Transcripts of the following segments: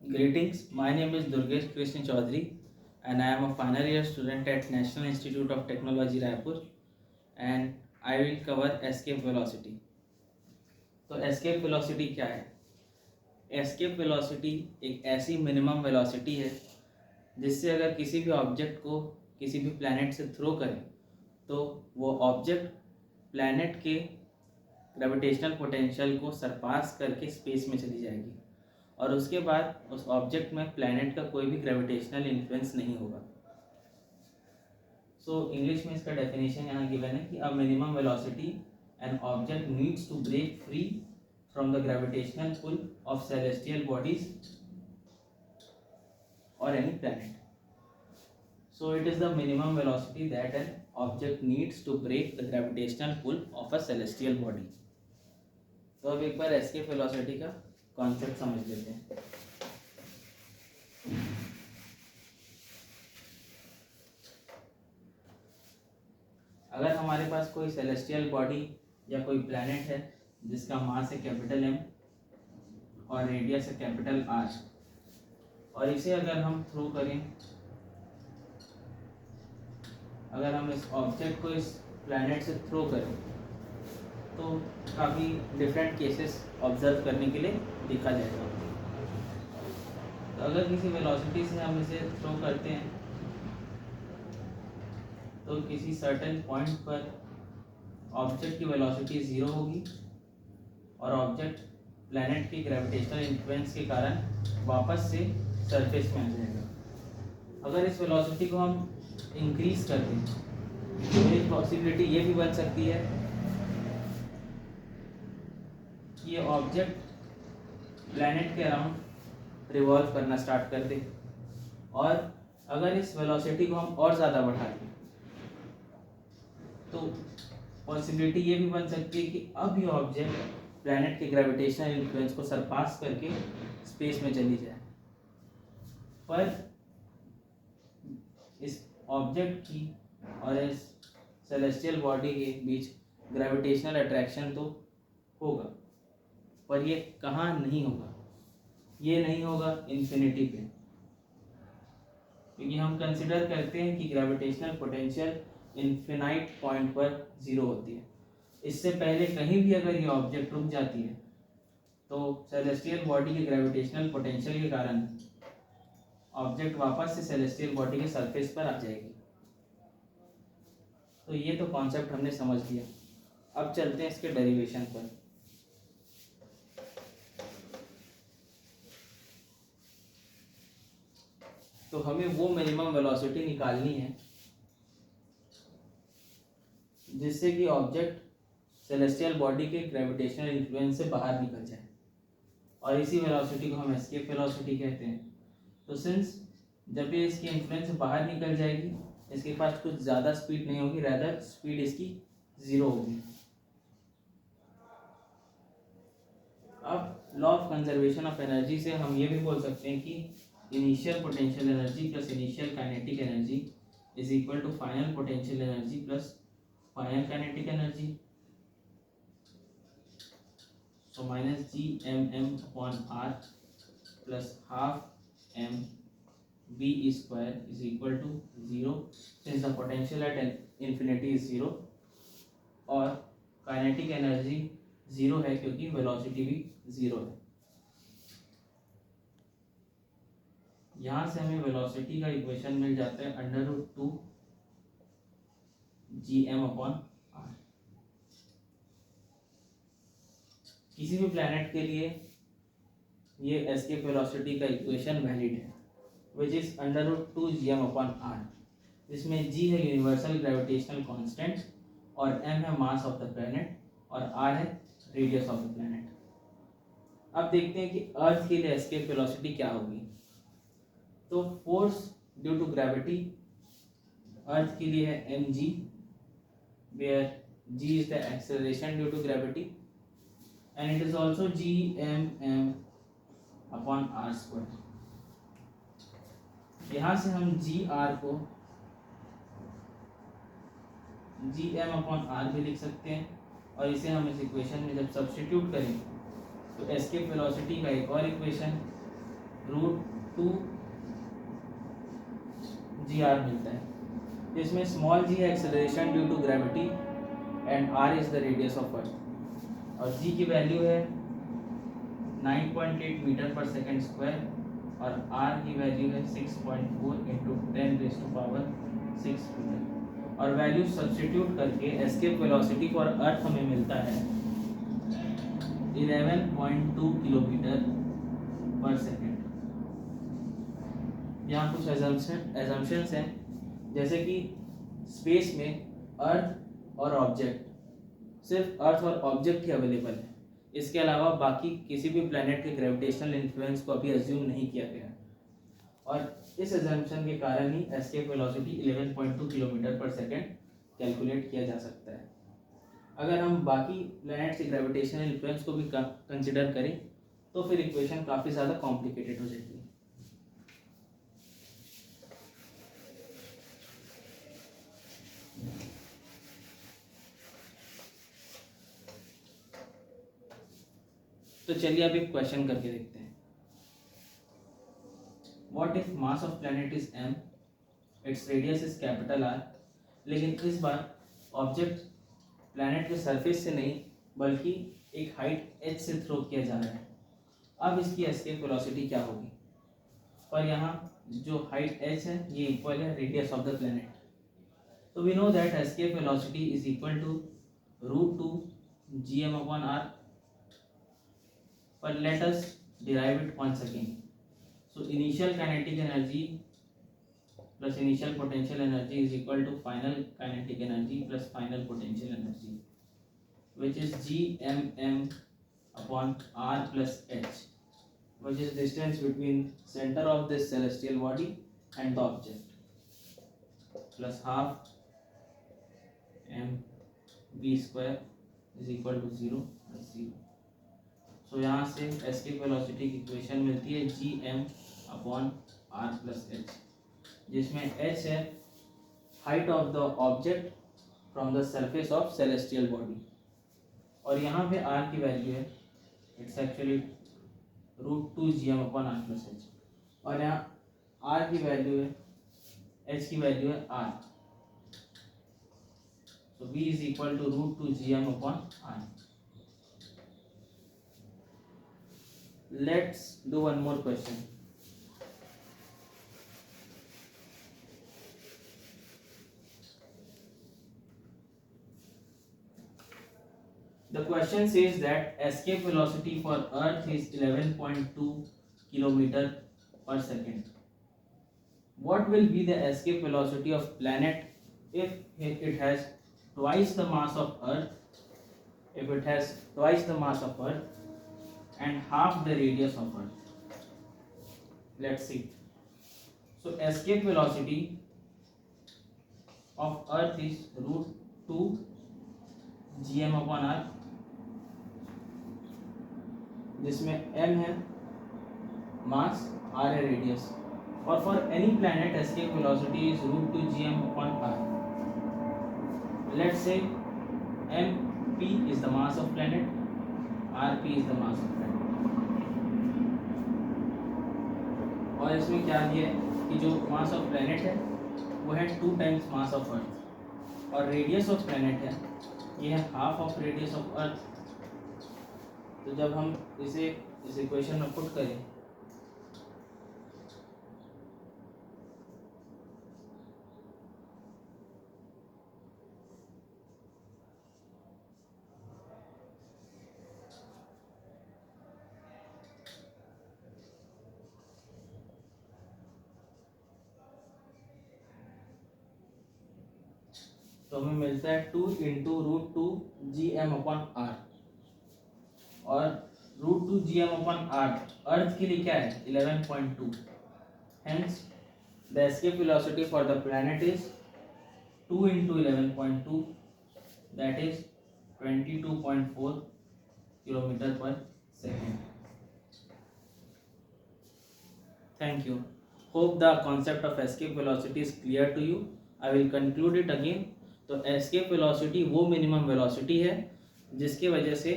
Greetings, my name is Durgesh Krishna Chaudhary and I am a final year student at National Institute of Technology Raipur and I will cover escape velocity. तो escape velocity क्या है? Escape velocity एक ऐसी minimum velocity है जिससे अगर किसी भी ऑब्जेक्ट को किसी भी प्लैनेट से थ्रो करें तो वो ऑब्जेक्ट प्लैनेट के ग्रेविटेशनल पोटेंशियल को सरपास करके स्पेस में चली जाएगी और उसके बाद उस ऑब्जेक्ट में प्लैनेट का कोई भी ग्रेविटेशनल इन्फ्लुएंस नहीं होगा। सो इंग्लिश में इसका डेफिनेशन यहाँ गिवन है कि a minimum velocity an object needs to break free from the gravitational pull of celestial bodies और any planet. So it is the minimum velocity that an object needs to break the gravitational pull of a celestial body. तो अब एक बार escape velocity का concept समझ लेते हैं। अगर हमारे पास कोई सेलेस्टियल बॉडी या कोई प्लैनेट है जिसका मास है कैपिटल M और रेडियस है कैपिटल R और इसे अगर हम थ्रो करें, अगर हम इस ऑब्जेक्ट को इस प्लैनेट से थ्रो करें तो काफ़ी डिफरेंट केसेस ऑब्जर्व करने के लिए देखा जाएगा। तो अगर किसी वेलोसिटी से हम इसे थ्रो करते हैं तो किसी सर्टेन पॉइंट पर ऑब्जेक्ट की वेलोसिटी 0 होगी और ऑब्जेक्ट प्लैनेट की ग्रेविटेशनल इन्फ्लुएंस के कारण वापस से सरफेस में आ जाएगा। अगर इस वेलोसिटी को हम इंक्रीज कर दें तो एक पॉसिबिलिटी ये भी बन सकती है कि ये ऑब्जेक्ट प्लैनेट के अराउंड रिवॉल्व करना स्टार्ट कर दे और अगर इस वेलोसिटी को हम और ज़्यादा बढ़ा दें तो पॉसिबिलिटी ये भी बन सकती है कि अब ये ऑब्जेक्ट प्लैनेट के ग्रेविटेशनल इन्फ्लुएंस को सरपास करके स्पेस में चली जाए। पर इस ऑब्जेक्ट की और इस सेलेस्टियल बॉडी के बीच ग्रेविटेशनल अट्रैक्शन तो होगा, पर ये कहाँ नहीं होगा? ये नहीं होगा इन्फिनिटी पे, क्योंकि हम कंसिडर करते हैं कि ग्रेविटेशनल पोटेंशियल इन्फिनाइट पॉइंट पर 0 होती है। इससे पहले कहीं भी अगर ये ऑब्जेक्ट रुक जाती है तो सेलेस्टियल बॉडी के ग्रेविटेशनल पोटेंशियल के कारण ऑब्जेक्ट वापस से सेलेस्टियल बॉडी के सरफेस पर आ जाएगी। तो ये तो कॉन्सेप्ट हमने समझ लिया। अब चलते हैं इसके डेरिवेशन पर। तो हमें वो मिनिमम वेलोसिटी निकालनी है जिससे कि ऑब्जेक्ट सेलेस्टियल बॉडी के ग्रेविटेशनल इन्फ्लुएंस से बाहर निकल जाए और इसी वेलोसिटी को हम एस्केप वेलोसिटी कहते हैं। तो सिंस जब ये इसके इन्फ्लुएंस से बाहर निकल जाएगी, इसके पास कुछ ज़्यादा स्पीड नहीं होगी, रैदर स्पीड इसकी 0 होगी। अब law of conservation of energy से हम ये भी बोल सकते हैं कि initial potential energy plus initial kinetic energy is equal to final potential energy plus final kinetic energy. So minus GMM upon R plus half mv square is equal to 0 since the potential at infinity is 0 और kinetic energy 0 है क्योंकि velocity भी 0 है। यहाँ से हमें velocity का equation मिल जाता है √2 GM अपॉन R। किसी भी प्लैनेट के लिए ये एस्केप वेलोसिटी का इक्वेशन वैलिड है, which is √2 GM upon R, जिसमें G है यूनिवर्सल ग्रेविटेशनल कांस्टेंट और M है मास ऑफ द प्लैनेट और R है रेडियस ऑफ द प्लैनेट। अब देखते हैं कि अर्थ के लिए एस्केप वेलोसिटी क्या होगी। तो फोर्स ड्यू टू ग्रेविटी अर्थ के लिए है mg, where g is the acceleration due to gravity and it is also GMM upon R square। यहाँ से हम GR को GM upon R भी लिख सकते हैं और इसे हम इस इक्वेशन में जब सब्स्टिट्यूट करें तो एस्केप वेलोसिटी का एक और इक्वेशन √2 gr मिलता है, जिसमें स्मॉल g है acceleration due to gravity and r is the radius of earth, और g की वैल्यू है 9.8 मीटर पर सेकेंड स्क्वायर और r की वैल्यू है 6.4 इंटू 10⁻⁶ मीटर। और वैल्यू सब्स्टिट्यूट करके एस्केप वेलोसिटी फॉर अर्थ हमें मिलता है 11.2 किलोमीटर पर सेकेंड। यहाँ कुछ एजम्पशंस हैं, जैसे कि स्पेस में अर्थ और ऑब्जेक्ट, सिर्फ अर्थ और ऑब्जेक्ट ही अवेलेबल है, इसके अलावा बाकी किसी भी प्लैनेट के ग्रेविटेशनल इन्फ्लुएंस को अभी अज्यूम नहीं किया गया, और इस एजम्पशन के कारण ही escape velocity 11.2 kilometre per second calculate किया जा सकता है। अगर हम बाकी प्लैनेट के ग्रेविटेशनल इन्फ्लुएंस को भी कंसिडर करें तो फिर इक्वेशन काफ़ी ज़्यादा कॉम्प्लिकेटेड हो जाएगी। तो चलिए अब एक क्वेश्चन करके देखते हैं। What if mass of planet is m, its radius is capital R, लेकिन इस बार ऑब्जेक्ट प्लैनेट के सरफेस से नहीं बल्कि एक हाइट h से थ्रो किया जा रहा है। अब इसकी एस्केप वेलोसिटी क्या होगी? और यहाँ जो हाइट h है ये इक्वल है रेडियस ऑफ द प्लैनेट। तो we know that escape velocity is equal to √2 gm/r, but let us derive it once again. So initial kinetic energy plus initial potential energy is equal to final kinetic energy plus final potential energy, which is gmm/r plus h, which is distance between center of this celestial body and the object, plus half mv square is equal to 0 plus 0. सो यहाँ से escape velocity की equation मिलती है gm/r plus h, जिसमें h है height of the object from the surface of celestial body, और यहाँ पे r की वैल्यू है it's actually √2 gm/r plus h, और यहाँ r की वैल्यू है h की वैल्यू है r, so v is equal to √2 gm/r. Let's do one more question. The question says that escape velocity for Earth is 11.2 kilometer per second. What will be the escape velocity of planet if it has twice the mass of Earth? If it has twice the mass of Earth and half the radius of Earth. Let's see. So escape velocity of Earth is √2 gm/r, जिसमें m है मास, r है radius, और for any planet escape velocity is √2 gm/r. Let's say mp is the mass of planet, rp is the mass of planet. और इसमें क्या दिया है कि जो मास ऑफ प्लैनेट है वो है 2 टाइम्स मास ऑफ अर्थ, और रेडियस ऑफ प्लैनेट है ये है हाफ ऑफ रेडियस ऑफ अर्थ। तो जब हम इसे इस इक्वेशन में पुट करें तो हमें मिलता है 2 इंटू √2 gm/r, और √2 gm/r अर्थ के लिए क्या है 11.2, hence the escape velocity for the planet is 2 into 11.2, that is 22.4 kilometre per second. Thank you. Hope the concept of escape velocity is clear to you. I will conclude it again. तो escape velocity वो minimum velocity है जिसकी वजह से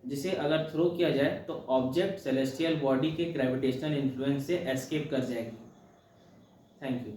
जिसे अगर throw किया जाए तो ऑब्जेक्ट सेलेस्टियल बॉडी के ग्रेविटेशनल इन्फ्लुएंस से एस्केप कर जाएगी। Thank you.